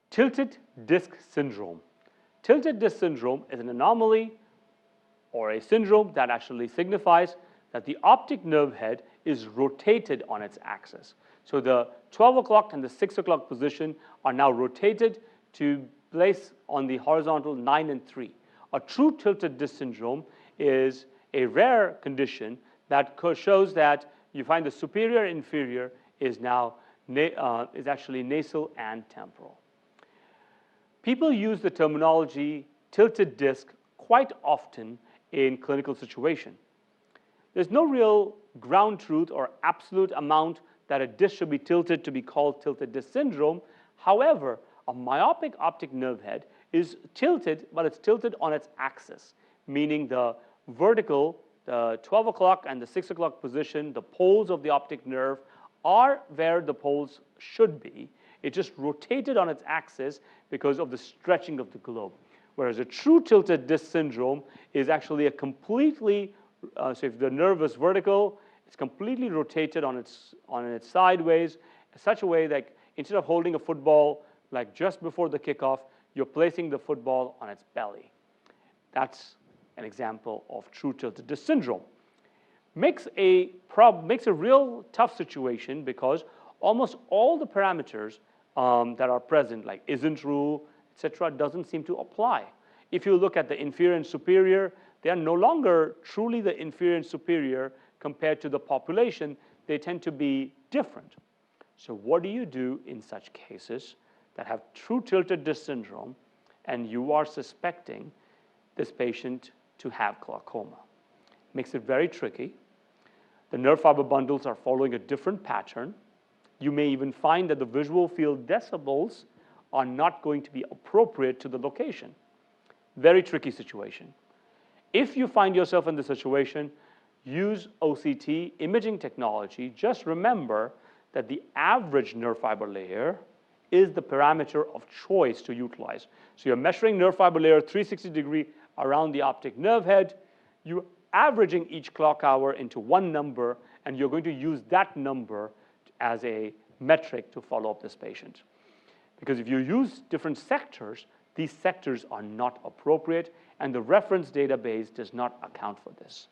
Tilted disc syndrome. Tilted disc syndrome is an anomaly or a syndrome that actually signifies that the optic nerve head is rotated on its axis. So the 12 o'clock and the 6 o'clock position are now rotated to place on the horizontal 9 and 3. A true tilted disc syndrome is a rare condition that shows that you find the superior inferior is now is actually nasal and temporal. People use the terminology tilted disc quite often in clinical situation. There's no real ground truth or absolute amount that a disc should be tilted to be called tilted disc syndrome. However, a myopic optic nerve head is tilted, but it's tilted on its axis, meaning the vertical, the 12 o'clock and the 6 o'clock position, the poles of the optic nerve are where the poles should be. It just rotated on its axis because of the stretching of the globe. Whereas a true tilted disc syndrome is actually a completely, so if the nerve is vertical, it's completely rotated on its sideways in such a way that instead of holding a football like just before the kickoff, you're placing the football on its belly. That's an example of true tilted disc syndrome. Makes a real tough situation because almost all the parameters that are present, like isn't rule, etc., doesn't seem to apply. If you look at the inferior and superior, they are no longer truly the inferior and superior compared to the population. They tend to be different. So what do you do in such cases that have true tilted disc syndrome and you are suspecting this patient to have glaucoma? Makes it very tricky. The nerve fiber bundles are following a different pattern. You may even find that the visual field decibels are not going to be appropriate to the location. Very tricky situation. If you find yourself in this situation, use OCT imaging technology. Just remember that the average nerve fiber layer is the parameter of choice to utilize. So you're measuring nerve fiber layer 360 degree around the optic nerve head. You're averaging each clock hour into one number, and you're going to use that number as a metric to follow up this patient. Because if you use different sectors, these sectors are not appropriate, and the reference database does not account for this.